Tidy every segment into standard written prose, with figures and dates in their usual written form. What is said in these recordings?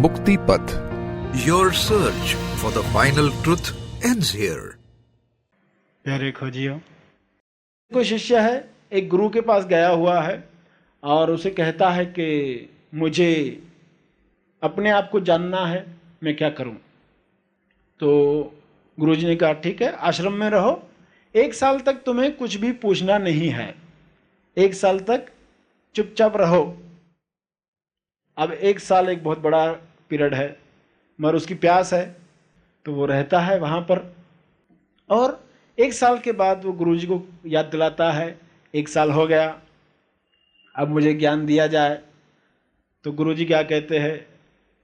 मुक्ति पथ। Your search for the final truth ends here. प्यारे खोजियो, कोई शिष्य है, एक गुरु के पास गया हुआ है और उसे कहता है कि मुझे अपने आप को जानना है, मैं क्या करूं। तो गुरुजी ने कहा ठीक है, आश्रम में रहो, 1 साल तक तुम्हें कुछ भी पूछना नहीं है, 1 साल तक चुपचाप रहो। अब 1 साल एक बहुत बड़ा पीरियड है, मगर उसकी प्यास है तो वो रहता है वहाँ पर। और 1 साल के बाद वो गुरुजी को याद दिलाता है 1 साल हो गया, अब मुझे ज्ञान दिया जाए। तो गुरुजी क्या कहते हैं,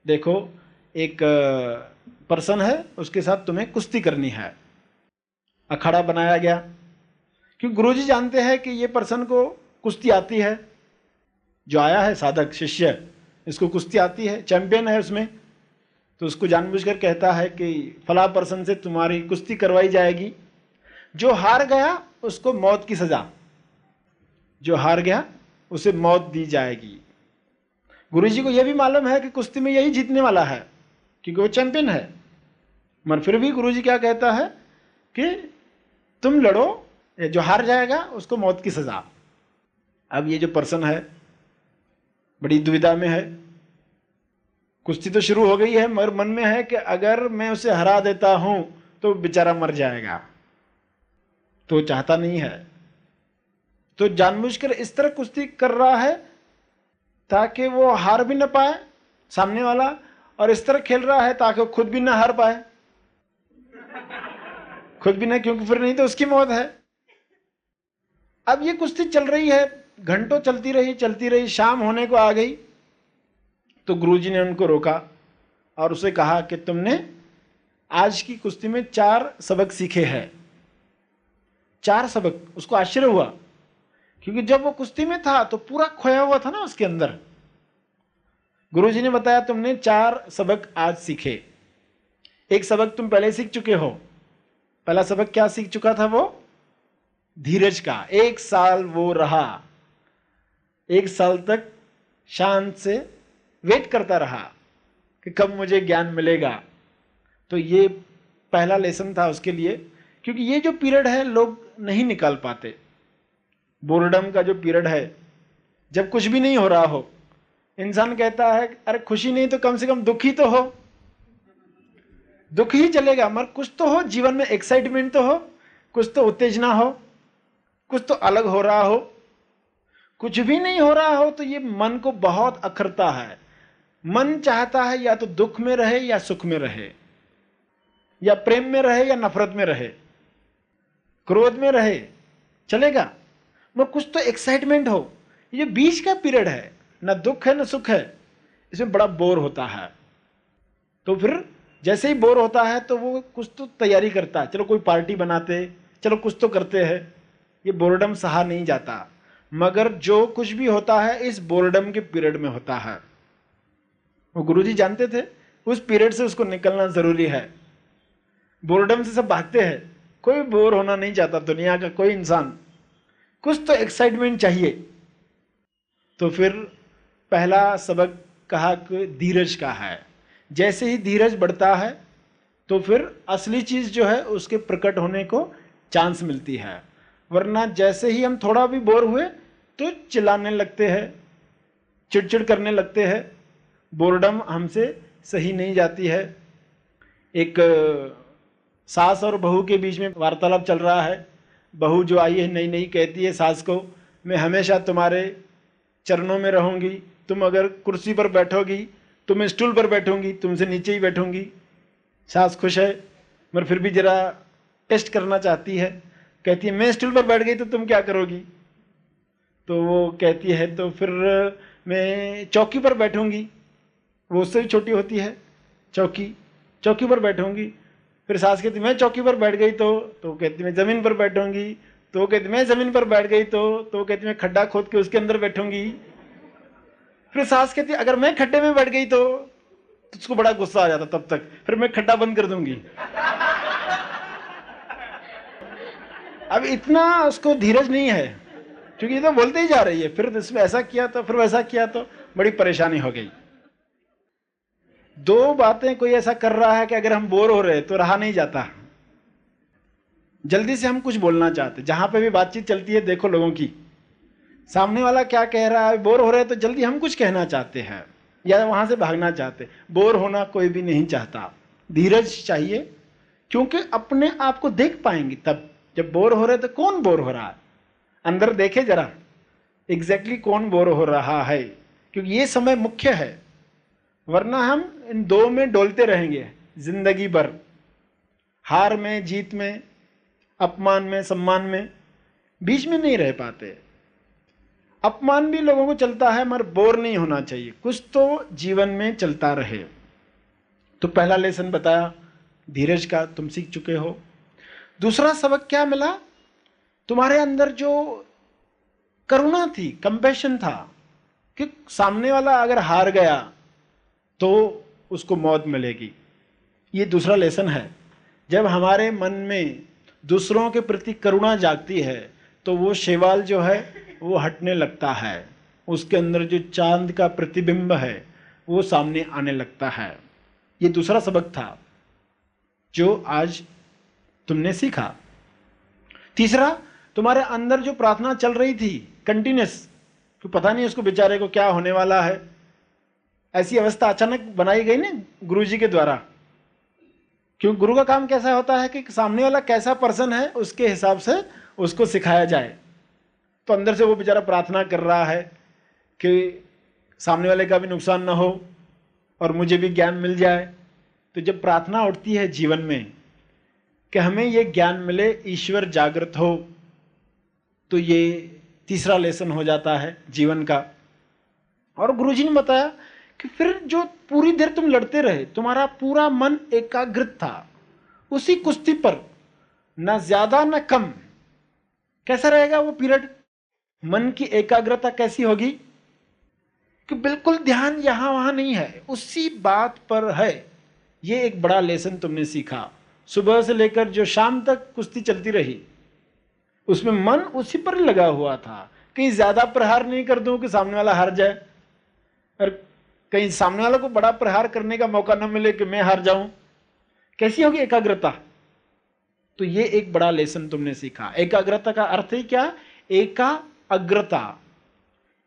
देखो एक पर्सन है, उसके साथ तुम्हें कुश्ती करनी है। अखाड़ा बनाया गया क्योंकि गुरुजी जानते हैं कि ये पर्सन को कुश्ती आती है, जो आया है साधक शिष्य, इसको कुश्ती आती है, चैंपियन है उसमें। तो उसको जानबूझकर कहता है कि फला पर्सन से तुम्हारी कुश्ती करवाई जाएगी, जो हार गया उसको मौत की सजा, जो हार गया उसे मौत दी जाएगी। गुरुजी को यह भी मालूम है कि कुश्ती में यही जीतने वाला है क्योंकि वो चैंपियन है, मगर फिर भी गुरुजी क्या कहता है कि तुम लड़ो, जो हार जाएगा उसको मौत की सजा। अब ये जो पर्सन है बड़ी दुविधा में है, कुश्ती तो शुरू हो गई है मगर मन में है कि अगर मैं उसे हरा देता हूं तो बेचारा मर जाएगा, तो चाहता नहीं है। तो जानबूझकर इस तरह कुश्ती कर रहा है ताकि वो हार भी न पाए सामने वाला, और इस तरह खेल रहा है ताकि वो खुद भी ना हार पाए, खुद भी ना, क्योंकि फिर नहीं तो उसकी मौत है। अब ये कुश्ती चल रही है, घंटों चलती रही, शाम होने को आ गई। तो गुरुजी ने उनको रोका और उसे कहा कि तुमने आज की कुश्ती में 4 सबक सीखे हैं। 4 सबक। उसको आश्चर्य हुआ क्योंकि जब वो कुश्ती में था तो पूरा खोया हुआ था ना उसके अंदर। गुरुजी ने बताया तुमने 4 सबक आज सीखे। एक सबक तुम पहले सीख चुके हो। पहला सबक क्या सीख चुका था वो? धीरज का। 1 साल वो रहा, 1 साल तक शांत से वेट करता रहा कि कब मुझे ज्ञान मिलेगा। तो ये पहला लेसन था उसके लिए, क्योंकि ये जो पीरियड है लोग नहीं निकाल पाते। बोर्डम का जो पीरियड है, जब कुछ भी नहीं हो रहा हो, इंसान कहता है अरे खुशी नहीं तो कम से कम दुख ही तो हो, दुख ही चलेगा मगर कुछ तो हो जीवन में, एक्साइटमेंट तो हो, कुछ तो उत्तेजना हो, कुछ तो अलग हो रहा हो। कुछ भी नहीं हो रहा हो तो ये मन को बहुत अखरता है। मन चाहता है या तो दुख में रहे या सुख में रहे, या प्रेम में रहे या नफरत में रहे, क्रोध में रहे, चलेगा, मगर कुछ तो एक्साइटमेंट हो। ये बीच का पीरियड है, ना दुख है ना सुख है, इसमें बड़ा बोर होता है। तो फिर जैसे ही बोर होता है तो वो कुछ तो तैयारी करता है, चलो कोई पार्टी बनाते, चलो कुछ तो करते हैं। ये बोर्डम सहा नहीं जाता, मगर जो कुछ भी होता है इस बोर्डम के पीरियड में होता है। वो गुरुजी जानते थे उस पीरियड से उसको निकलना जरूरी है। बोर्डम से सब भागते हैं, कोई बोर होना नहीं चाहता दुनिया का कोई इंसान, कुछ तो एक्साइटमेंट चाहिए। तो फिर पहला सबक कहा कि धीरज का है। जैसे ही धीरज बढ़ता है तो फिर असली चीज जो है उसके प्रकट होने को चांस मिलती है। वरना जैसे ही हम थोड़ा भी बोर हुए तो चिल्लाने लगते हैं, चिड़चिड़ करने लगते हैं। बोर्डम हमसे सही नहीं जाती है। एक सास और बहू के बीच में वार्तालाप चल रहा है। बहू जो आई है नई नई कहती है सास को, मैं हमेशा तुम्हारे चरणों में रहूंगी, तुम अगर कुर्सी पर बैठोगी तो मैं स्टूल पर बैठूंगी, तुमसे नीचे ही बैठूंगी। सास खुश है मगर फिर भी जरा टेस्ट करना चाहती है, कहती है मैं स्टूल पर बैठ गई तो तुम क्या करोगी? तो वो कहती है तो फिर मैं चौकी पर बैठूंगी। वो उससे भी छोटी होती है, चौकी पर बैठूंगी। फिर सास कहती मैं चौकी पर बैठ गई तो कहती मैं जमीन पर बैठूंगी। तो कहती मैं जमीन पर बैठ गई तो कहती मैं खड्डा खोद के उसके अंदर बैठूंगी। फिर सास कहती अगर मैं खड्डे में बैठ गई तो उसको बड़ा गुस्सा आ जाता, तब तक फिर मैं खड्डा बंद कर दूंगी। अब इतना उसको धीरज नहीं है क्योंकि ये तो बोलते ही जा रही है, फिर इसमें ऐसा किया तो फिर वैसा किया तो बड़ी परेशानी हो गई। दो बातें कोई ऐसा कर रहा है कि अगर हम बोर हो रहे तो रहा नहीं जाता, जल्दी से हम कुछ बोलना चाहते। जहां पे भी बातचीत चलती है देखो लोगों की, सामने वाला क्या कह रहा है, बोर हो रहे हैं तो जल्दी हम कुछ कहना चाहते हैं या वहां से भागना चाहते। बोर होना कोई भी नहीं चाहता। धीरज चाहिए, क्योंकि अपने आप को देख पाएंगे तब। जब बोर हो रहे तो कौन बोर हो रहा है, अंदर देखे जरा एग्जैक्टली कौन बोर हो रहा है, क्योंकि ये समय मुख्य है। वरना हम इन दो में डोलते रहेंगे जिंदगी भर, हार में, जीत में, अपमान में, सम्मान में, बीच में नहीं रह पाते। अपमान भी लोगों को चलता है मगर बोर नहीं होना चाहिए, कुछ तो जीवन में चलता रहे। तो पहला लेसन बताया धीरज का, तुम सीख चुके हो। दूसरा सबक क्या मिला, तुम्हारे अंदर जो करुणा थी, कंपैशन था, कि सामने वाला अगर हार गया तो उसको मौत मिलेगी। ये दूसरा लेसन है। जब हमारे मन में दूसरों के प्रति करुणा जागती है तो वो शैवाल जो है वो हटने लगता है, उसके अंदर जो चांद का प्रतिबिंब है वो सामने आने लगता है। ये दूसरा सबक था जो आज तुमने सीखा। तीसरा, तुम्हारे अंदर जो प्रार्थना चल रही थी कंटिन्यूस, तो पता नहीं उसको बेचारे को क्या होने वाला है, ऐसी अवस्था अचानक बनाई गई ना गुरु जी के द्वारा। क्यों, गुरु का काम कैसा होता है कि सामने वाला कैसा पर्सन है उसके हिसाब से उसको सिखाया जाए। तो अंदर से वो बेचारा प्रार्थना कर रहा है कि सामने वाले का भी नुकसान ना हो और मुझे भी ज्ञान मिल जाए। तो जब प्रार्थना उठती है जीवन में कि हमें ये ज्ञान मिले, ईश्वर जागृत हो, तो ये तीसरा लेसन हो जाता है जीवन का। और गुरुजी ने बताया कि फिर जो पूरी देर तुम लड़ते रहे, तुम्हारा पूरा मन एकाग्रित था उसी कुश्ती पर, न ज्यादा न कम। कैसा रहेगा वो पीरियड, मन की एकाग्रता कैसी होगी कि बिल्कुल ध्यान यहां वहां नहीं है, उसी बात पर है। ये एक बड़ा लेसन तुमने सीखा। सुबह से लेकर जो शाम तक कुश्ती चलती रही उसमें मन उसी पर लगा हुआ था, कहीं ज्यादा प्रहार नहीं कर दूं कि सामने वाला हार जाए, और कहीं सामने वाले को बड़ा प्रहार करने का मौका न मिले कि मैं हार जाऊं। कैसी होगी एकाग्रता। तो ये एक बड़ा लेसन तुमने सीखा। एकाग्रता का अर्थ ही क्या, एकाग्रता,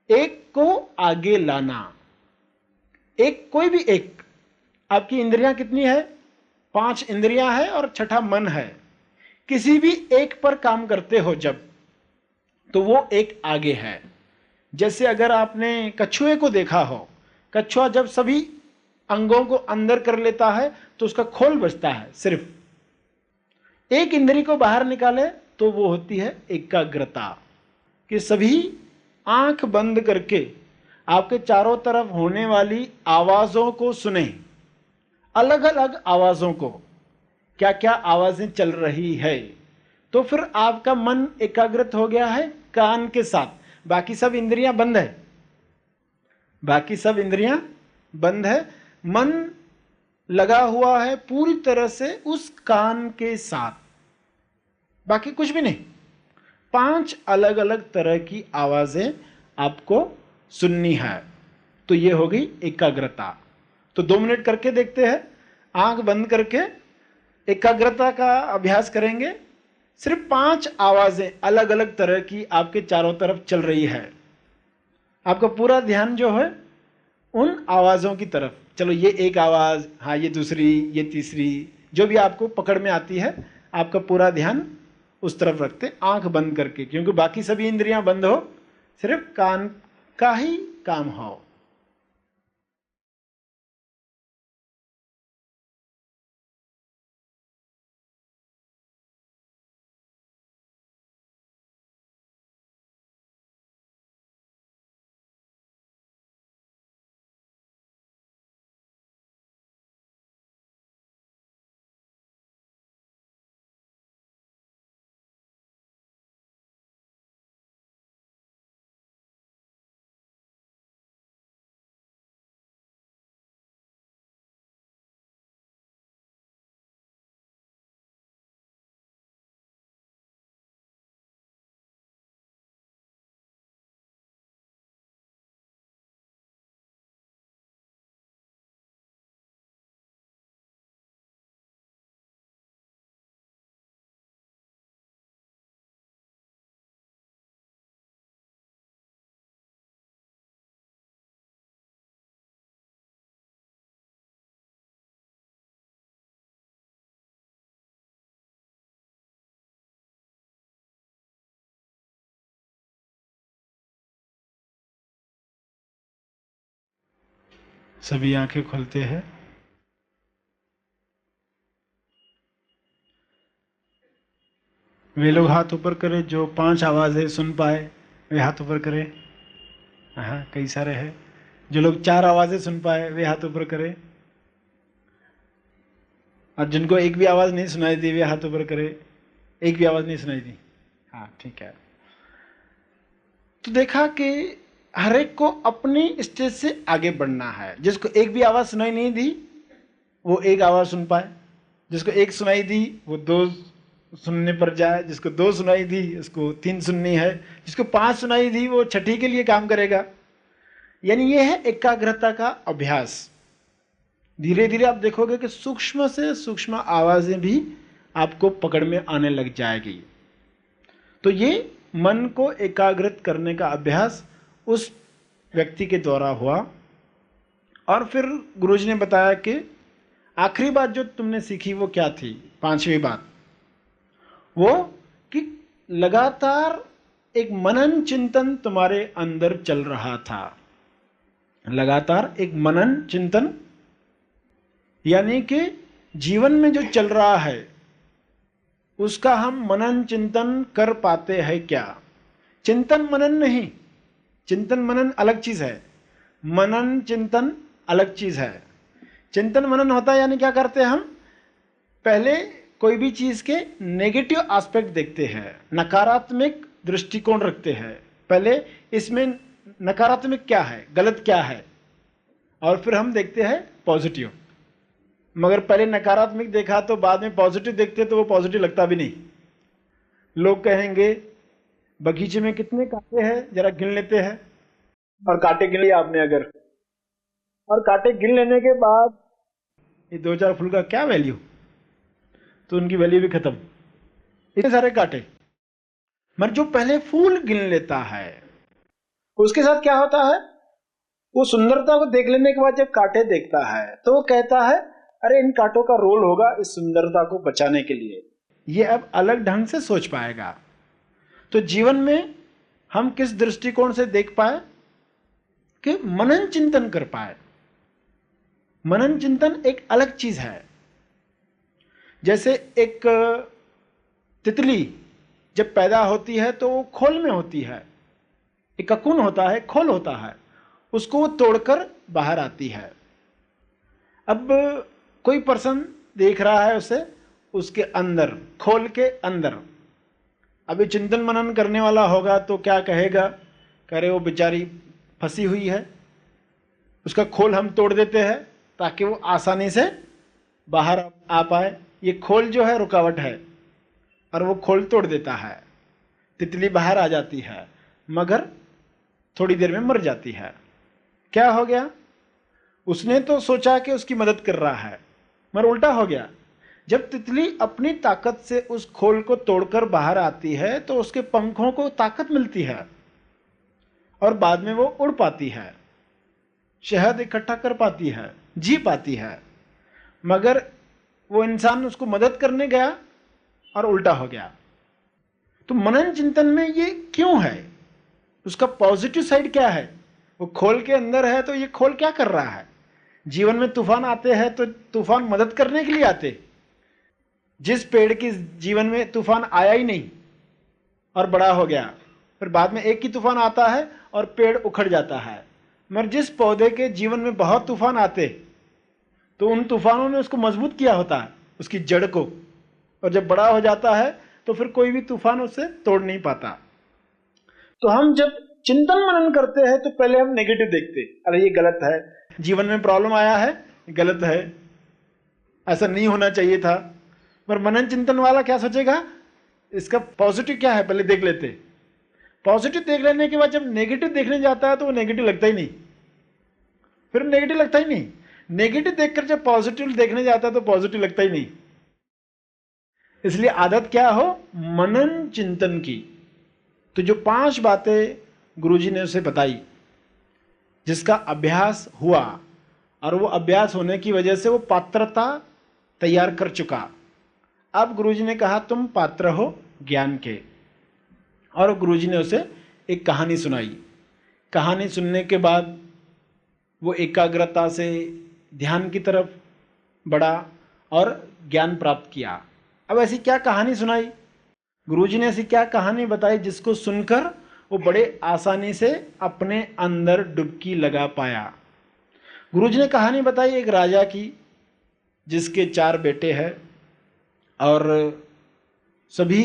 एक को आगे लाना। एक, कोई भी एक, आपकी इंद्रियां कितनी है, 5 इंद्रियां है और छठा मन है। किसी भी एक पर काम करते हो जब, तो वो एक आगे है। जैसे अगर आपने कछुए को देखा हो, कछुआ जब सभी अंगों को अंदर कर लेता है तो उसका खोल बचता है, सिर्फ एक इंद्री को बाहर निकाले तो वो होती है एकाग्रता। कि सभी आंख बंद करके आपके चारों तरफ होने वाली आवाजों को सुने, अलग अलग आवाजों को, क्या क्या आवाजें चल रही है। तो फिर आपका मन एकाग्रत हो गया है कान के साथ, बाकी सब इंद्रियां बंद है, बाकी सब इंद्रियां बंद है, मन लगा हुआ है पूरी तरह से उस कान के साथ, बाकी कुछ भी नहीं। 5 अलग अलग तरह की आवाजें आपको सुननी है, तो ये होगी एकाग्रता। तो 2 मिनट करके देखते हैं, आंख बंद करके एकाग्रता का अभ्यास करेंगे। सिर्फ 5 आवाजें अलग अलग तरह की आपके चारों तरफ चल रही है, आपका पूरा ध्यान जो है उन आवाजों की तरफ। चलो ये एक आवाज, हाँ ये दूसरी, ये तीसरी, जो भी आपको पकड़ में आती है आपका पूरा ध्यान उस तरफ रखते, आंख बंद करके, क्योंकि बाकी सभी इंद्रियां बंद हो, सिर्फ कान का ही काम हो। सभी आंखें खोलते हैं। वे लोग हाथ ऊपर करें जो 5 आवाजें सुन पाए, वे हाथ ऊपर करें। हाँ, कई सारे हैं। जो लोग 4 आवाजें सुन पाए वे हाथ ऊपर करें, और जिनको एक भी आवाज नहीं सुनाई दी वे हाथ ऊपर करें। एक भी आवाज नहीं सुनाई दी? हाँ, ठीक है। तो देखा कि हर एक को अपनी स्टेज से आगे बढ़ना है। जिसको एक भी आवाज सुनाई नहीं दी वो एक आवाज सुन पाए, जिसको एक सुनाई दी वो 2 सुनने पर जाए, जिसको 2 सुनाई दी उसको 3 सुननी है, जिसको 5 सुनाई दी वो छठी के लिए काम करेगा। यानी ये है एकाग्रता का अभ्यास। धीरे धीरे आप देखोगे कि सूक्ष्म से सूक्ष्म आवाजें भी आपको पकड़ में आने लग जाएगी। तो ये मन को एकाग्रित करने का अभ्यास उस व्यक्ति के द्वारा हुआ। और फिर गुरुजी ने बताया कि आखिरी बात जो तुमने सीखी वो क्या थी? 5वीं बात वो कि लगातार एक मनन चिंतन तुम्हारे अंदर चल रहा था। लगातार एक मनन चिंतन, यानी कि जीवन में जो चल रहा है उसका हम मनन चिंतन कर पाते हैं क्या? चिंतन मनन नहीं, चिंतन मनन अलग चीज है, मनन चिंतन अलग चीज है। चिंतन मनन होता है यानी क्या करते हैं हम? पहले कोई भी चीज के नेगेटिव एस्पेक्ट देखते हैं, नकारात्मक दृष्टिकोण रखते हैं। पहले इसमें नकारात्मक क्या है, गलत क्या है, और फिर हम देखते हैं पॉजिटिव। मगर पहले नकारात्मक देखा तो बाद में पॉजिटिव देखते तो वो पॉजिटिव लगता भी नहीं। लोग कहेंगे बगीचे में कितने कांटे हैं जरा गिन लेते हैं, और कांटे गिन लिए आपने अगर, और कांटे गिन लेने के बाद ये 2-4 फूल का क्या वैल्यू, तो उनकी वैल्यू भी खत्म, इतने सारे कांटे। मगर जो पहले फूल गिन लेता है उसके साथ क्या होता है? वो सुंदरता को देख लेने के बाद जब कांटे देखता है तो वो कहता है अरे इन कांटों का रोल होगा इस सुंदरता को बचाने के लिए। ये अब अलग ढंग से सोच पाएगा। तो जीवन में हम किस दृष्टिकोण से देख पाए कि मनन चिंतन कर पाए। मनन चिंतन एक अलग चीज है। जैसे एक तितली जब पैदा होती है तो वो खोल में होती है, एक ककून होता है, खोल होता है, उसको वो तोड़कर बाहर आती है। अब कोई पर्सन देख रहा है उसे, उसके अंदर, खोल के अंदर। अभी चिंतन मनन करने वाला होगा तो क्या कहेगा? कह रहे वो बेचारी फंसी हुई है, उसका खोल हम तोड़ देते हैं ताकि वो आसानी से बाहर आ पाए। ये खोल जो है रुकावट है, और वो खोल तोड़ देता है, तितली बाहर आ जाती है, मगर थोड़ी देर में मर जाती है। क्या हो गया? उसने तो सोचा कि उसकी मदद कर रहा है, मगर उल्टा हो गया। जब तितली अपनी ताकत से उस खोल को तोड़कर बाहर आती है तो उसके पंखों को ताकत मिलती है और बाद में वो उड़ पाती है, शहद इकट्ठा कर पाती है, जी पाती है। मगर वो इंसान उसको मदद करने गया और उल्टा हो गया। तो मनन चिंतन में ये क्यों है? उसका पॉजिटिव साइड क्या है? वो खोल के अंदर है तो ये खोल क्या कर रहा है? जीवन में तूफान आते हैं तो तूफान मदद करने के लिए आते। जिस पेड़ की जीवन में तूफान आया ही नहीं और बड़ा हो गया, फिर बाद में एक ही तूफान आता है और पेड़ उखड़ जाता है। मगर जिस पौधे के जीवन में बहुत तूफान आते तो उन तूफानों ने उसको मजबूत किया होता है, उसकी जड़ को, और जब बड़ा हो जाता है तो फिर कोई भी तूफान उससे तोड़ नहीं पाता। तो हम जब चिंतन मनन करते हैं तो पहले हम नेगेटिव देखते, अरे ये गलत है, जीवन में प्रॉब्लम आया है, गलत है, ऐसा नहीं होना चाहिए था। पर मनन चिंतन वाला क्या सोचेगा? इसका पॉजिटिव क्या है पहले देख लेते। पॉजिटिव देख लेने के बाद जब नेगेटिव देखने जाता है तो वो नेगेटिव लगता ही नहीं, फिर नेगेटिव लगता ही नहीं। नेगेटिव देखकर जब पॉजिटिव देखने जाता है तो पॉजिटिव लगता ही नहीं। इसलिए आदत क्या हो? मनन चिंतन की। तो जो 5 बातें गुरुजी ने उसे बताई, जिसका अभ्यास हुआ, और वो अभ्यास होने की वजह से वो पात्रता तैयार कर चुका। अब गुरुजी ने कहा तुम पात्र हो ज्ञान के, और गुरुजी ने उसे एक कहानी सुनाई। कहानी सुनने के बाद वो एकाग्रता से ध्यान की तरफ बढ़ा और ज्ञान प्राप्त किया। अब ऐसी क्या कहानी सुनाई, गुरुजी ने ऐसी क्या कहानी बताई जिसको सुनकर वो बड़े आसानी से अपने अंदर डुबकी लगा पाया। गुरुजी ने कहानी बताई एक राजा की जिसके 4 बेटे हैं और सभी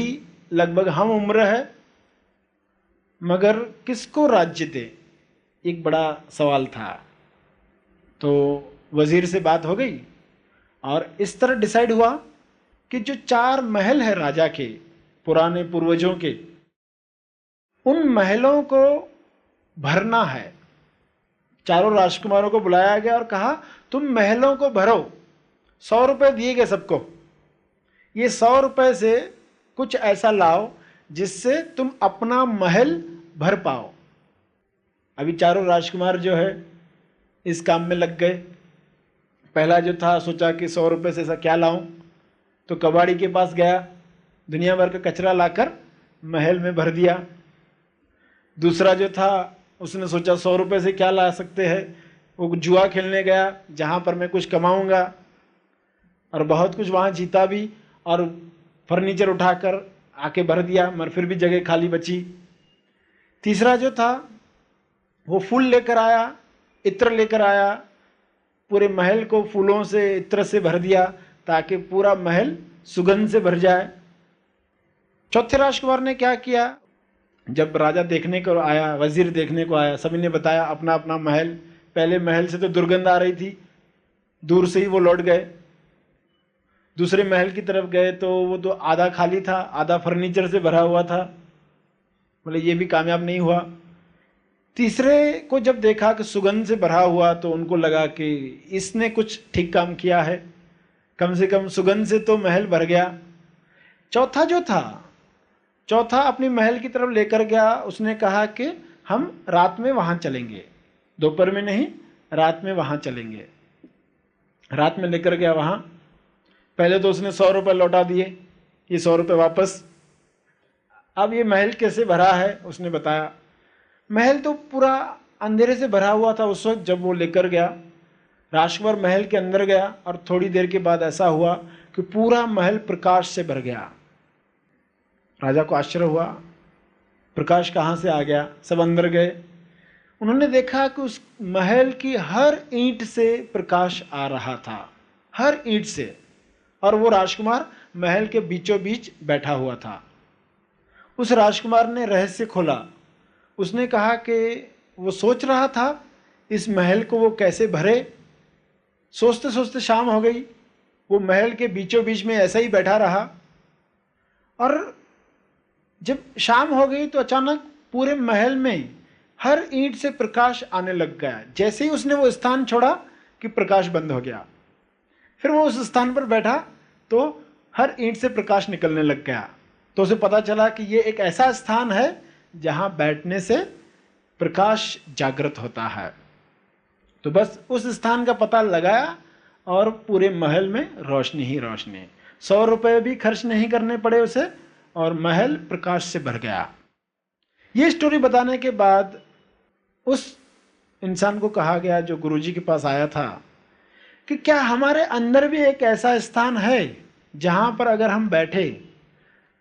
लगभग हम उम्र है, मगर किसको राज्य दे, एक बड़ा सवाल था। तो वजीर से बात हो गई और इस तरह डिसाइड हुआ कि जो 4 महल है राजा के, पुराने पूर्वजों के, उन महलों को भरना है। चारों राजकुमारों को बुलाया गया और कहा तुम महलों को भरो। 100 रुपए दिए गए सबको। ये 100 रुपए से कुछ ऐसा लाओ जिससे तुम अपना महल भर पाओ। अभी चारों राजकुमार जो है इस काम में लग गए। पहला जो था सोचा कि 100 रुपए से ऐसा क्या लाऊं, तो कबाड़ी के पास गया, दुनिया भर का कचरा लाकर महल में भर दिया। दूसरा जो था उसने सोचा 100 रुपए से क्या ला सकते हैं, वो जुआ खेलने गया जहाँ पर मैं कुछ कमाऊंगा, और बहुत कुछ वहाँ जीता भी और फर्नीचर उठाकर आके भर दिया, मगर फिर भी जगह खाली बची। तीसरा जो था वो फूल लेकर आया, इत्र लेकर आया, पूरे महल को फूलों से, इत्र से भर दिया ताकि पूरा महल सुगंध से भर जाए। चौथे राजकुमार ने क्या किया, जब राजा देखने को आया, वजीर देखने को आया, सभी ने बताया अपना अपना महल। पहले महल से तो दुर्गंध आ रही थी, दूर से ही वो लौट गए। दूसरे महल की तरफ गए तो वो तो आधा खाली था, आधा फर्नीचर से भरा हुआ था, बोले ये भी कामयाब नहीं हुआ। तीसरे को जब देखा कि सुगंध से भरा हुआ तो उनको लगा कि इसने कुछ ठीक काम किया है, कम से कम सुगंध से तो महल भर गया। चौथा जो था, चौथा अपनी महल की तरफ लेकर गया। उसने कहा कि हम रात में वहाँ चलेंगे, दोपहर में नहीं, रात में वहाँ चलेंगे। रात में लेकर गया वहाँ। पहले तो उसने 100 रुपये लौटा दिए, ये 100 रुपये वापस। अब ये महल कैसे भरा है उसने बताया। महल तो पूरा अंधेरे से भरा हुआ था उस वक्त जब वो लेकर गया। राजकुमार महल के अंदर गया और थोड़ी देर के बाद ऐसा हुआ कि पूरा महल प्रकाश से भर गया। राजा को आश्चर्य हुआ, प्रकाश कहाँ से आ गया। सब अंदर गए, उन्होंने देखा कि उस महल की हर ईंट से प्रकाश आ रहा था, हर ईंट से, और वो राजकुमार महल के बीचों बीच बैठा हुआ था। उस राजकुमार ने रहस्य खोला। उसने कहा कि वो सोच रहा था इस महल को वो कैसे भरे। सोचते सोचते शाम हो गई, वो महल के बीचों बीच में ऐसा ही बैठा रहा, और जब शाम हो गई तो अचानक पूरे महल में हर ईंट से प्रकाश आने लग गया। जैसे ही उसने वो स्थान छोड़ा कि प्रकाश बंद हो गया। फिर वो उस स्थान पर बैठा तो हर ईंट से प्रकाश निकलने लग गया। तो उसे पता चला कि ये एक ऐसा स्थान है जहां बैठने से प्रकाश जागृत होता है। तो बस उस स्थान का पता लगाया और पूरे महल में रोशनी ही रोशनी। 100 रुपये भी खर्च नहीं करने पड़े उसे और महल प्रकाश से भर गया। ये स्टोरी बताने के बाद उस इंसान को कहा गया जो गुरुजी के पास आया था कि क्या हमारे अंदर भी एक ऐसा स्थान है जहां पर अगर हम बैठे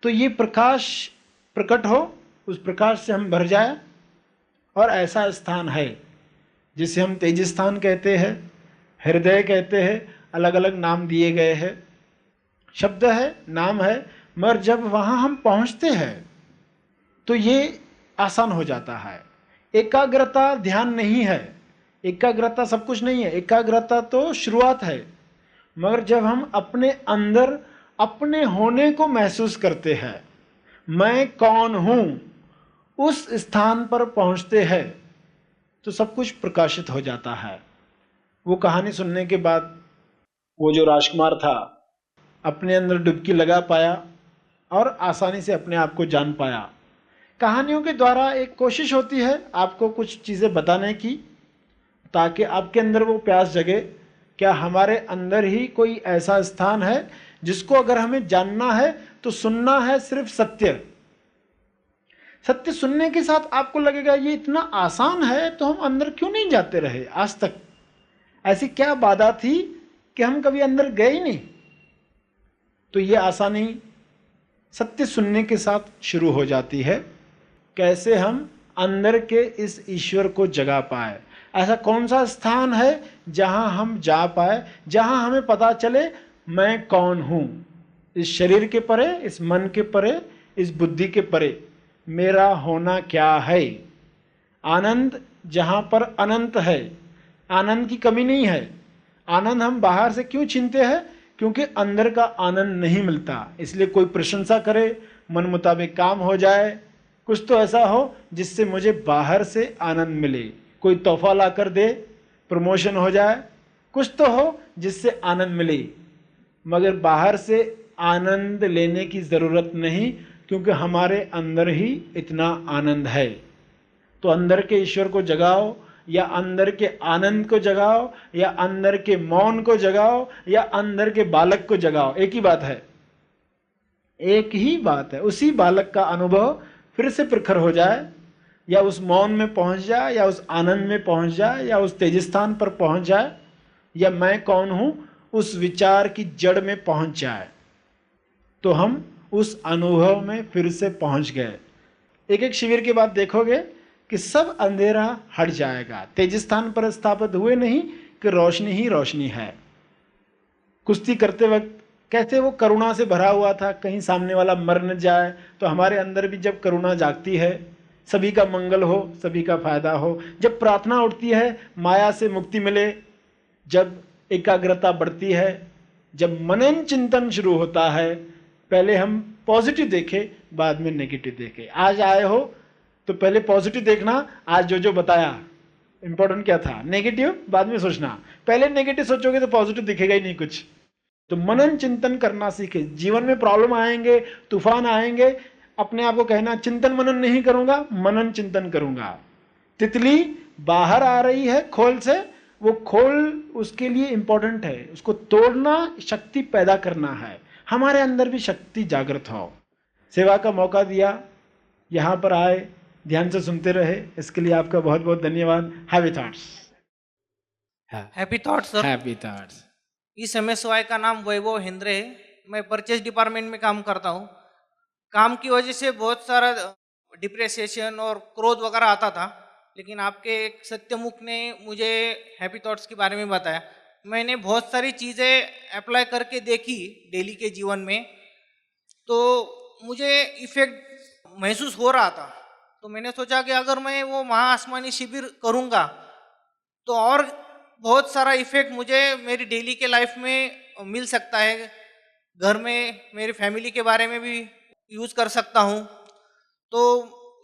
तो ये प्रकाश प्रकट हो, उस प्रकाश से हम भर जाए। और ऐसा स्थान है जिसे हम तेज स्थान कहते हैं, हृदय कहते हैं, अलग अलग नाम दिए गए हैं, शब्द है, नाम है, मगर जब वहाँ हम पहुँचते हैं तो ये आसान हो जाता है। एकाग्रता ध्यान नहीं है, एकाग्रता सब कुछ नहीं है, एकाग्रता तो शुरुआत है। मगर जब हम अपने अंदर अपने होने को महसूस करते हैं, मैं कौन हूँ, उस स्थान पर पहुँचते हैं तो सब कुछ प्रकाशित हो जाता है। वो कहानी सुनने के बाद वो जो राजकुमार था अपने अंदर डुबकी लगा पाया और आसानी से अपने आप को जान पाया। कहानियों के द्वारा एक कोशिश होती है आपको कुछ चीज़ें बताने की ताकि आपके अंदर वो प्यास जगे। क्या हमारे अंदर ही कोई ऐसा स्थान है जिसको अगर हमें जानना है तो सुनना है सिर्फ सत्य। सत्य सुनने के साथ आपको लगेगा ये इतना आसान है तो हम अंदर क्यों नहीं जाते रहे आज तक। ऐसी क्या बाधा थी कि हम कभी अंदर गए ही नहीं? तो ये आसानी सत्य सुनने के साथ शुरू हो जाती है। कैसे हम अंदर के इस ईश्वर को जगा पाए, ऐसा कौन सा स्थान है जहां हम जा पाए, जहां हमें पता चले मैं कौन हूं, इस शरीर के परे, इस मन के परे, इस बुद्धि के परे मेरा होना क्या है। आनंद जहां पर अनंत है, आनंद की कमी नहीं है। आनंद हम बाहर से क्यों छीनते हैं? क्योंकि अंदर का आनंद नहीं मिलता। इसलिए कोई प्रशंसा करे, मन मुताबिक काम हो जाए, कुछ तो ऐसा हो जिससे मुझे बाहर से आनंद मिले। कोई तोहफा ला कर दे, प्रमोशन हो जाए, कुछ तो हो जिससे आनंद मिले। मगर बाहर से आनंद लेने की ज़रूरत नहीं, क्योंकि हमारे अंदर ही इतना आनंद है। तो अंदर के ईश्वर को जगाओ, या अंदर के आनंद को जगाओ, या अंदर के मौन को जगाओ, या अंदर के बालक को जगाओ। एक ही बात है, एक ही बात है। उसी बालक का अनुभव फिर से प्रखर हो जाए, या उस मौन में पहुंच जाए, या उस आनंद में पहुंच जाए, या उस तेज स्थान पर पहुंच जाए, या मैं कौन हूं उस विचार की जड़ में पहुंच जाए, तो हम उस अनुभव में फिर से पहुंच गए। एक एक शिविर के बाद देखोगे कि सब अंधेरा हट जाएगा। तेज स्थान पर स्थापित हुए नहीं कि रोशनी ही रोशनी है। कुश्ती करते वक्त कैसे वो करुणा से भरा हुआ था, कहीं सामने वाला मर न जाए। तो हमारे अंदर भी जब करुणा जागती है, सभी का मंगल हो, सभी का फायदा हो, जब प्रार्थना उठती है माया से मुक्ति मिले, जब एकाग्रता बढ़ती है, जब मनन चिंतन शुरू होता है, पहले हम पॉजिटिव देखें, बाद में नेगेटिव देखें। आज आए हो तो पहले पॉजिटिव देखना, आज जो जो बताया इंपॉर्टेंट क्या था, नेगेटिव बाद में सोचना। पहले नेगेटिव सोचोगे तो पॉजिटिव दिखेगा ही नहीं कुछ। तो मनन चिंतन करना सीखे। जीवन में प्रॉब्लम आएंगे, तूफान आएंगे, अपने आप को कहना चिंतन मनन नहीं करूंगा, मनन चिंतन करूंगा। तितली बाहर आ रही है खोल से, वो खोल उसके लिए इंपॉर्टेंट है, उसको तोड़ना शक्ति पैदा करना है। हमारे अंदर भी शक्ति जागृत हो। सेवा का मौका दिया, यहाँ पर आए, ध्यान से सुनते रहे, इसके लिए आपका बहुत बहुत धन्यवाद। Happy thoughts. Happy thoughts sir. Happy thoughts. इस MSY का नाम वैभव हेंद्रे है। मैं परचेज डिपार्टमेंट में काम करता हूँ। काम की वजह से बहुत सारा डिप्रेसिएशन और क्रोध वगैरह आता था, लेकिन आपके एक सत्यमुख ने मुझे हैप्पी थॉट्स के बारे में बताया। मैंने बहुत सारी चीज़ें अप्लाई करके देखी डेली के जीवन में, तो मुझे इफ़ेक्ट महसूस हो रहा था। तो मैंने सोचा कि अगर मैं वो महाआसमानी शिविर करूँगा तो और बहुत सारा इफ़ेक्ट मुझे मेरी डेली के लाइफ में मिल सकता है। घर में मेरी फैमिली के बारे में भी यूज़ कर सकता हूँ। तो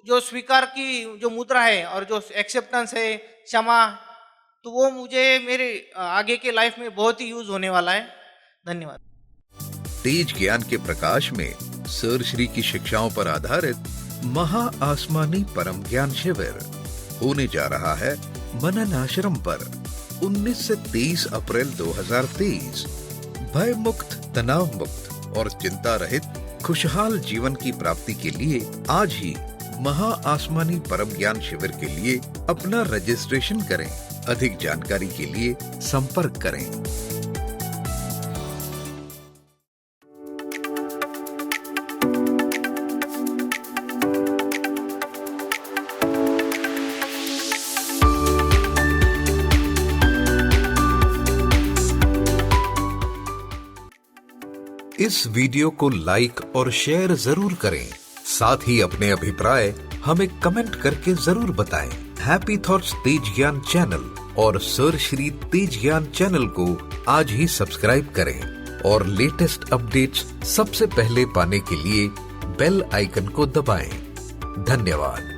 जो स्वीकार की जो मुद्रा है और जो एक्सेप्टेंस है, क्षमा, तो वो मुझे मेरे आगे के लाइफ में बहुत ही यूज होने वाला है। धन्यवाद। तेज ज्ञान के प्रकाश में सर श्री की शिक्षाओं पर आधारित महा आसमानी परम ज्ञान शिविर होने जा रहा है मनन आश्रम पर 19 से 23 अप्रैल 2023। भय मुक्त, तनाव मुक्त और चिंता रहित खुशहाल जीवन की प्राप्ति के लिए आज ही महा आसमानी परम ज्ञान शिविर के लिए अपना रजिस्ट्रेशन करें। अधिक जानकारी के लिए संपर्क करें। इस वीडियो को लाइक और शेयर जरूर करें। साथ ही अपने अभिप्राय हमें कमेंट करके जरूर बताएं। हैप्पी थॉट्स तेज ज्ञान चैनल और सर श्री तेज ज्ञान चैनल को आज ही सब्सक्राइब करें और लेटेस्ट अपडेट्स सबसे पहले पाने के लिए बेल आइकन को दबाएं। धन्यवाद।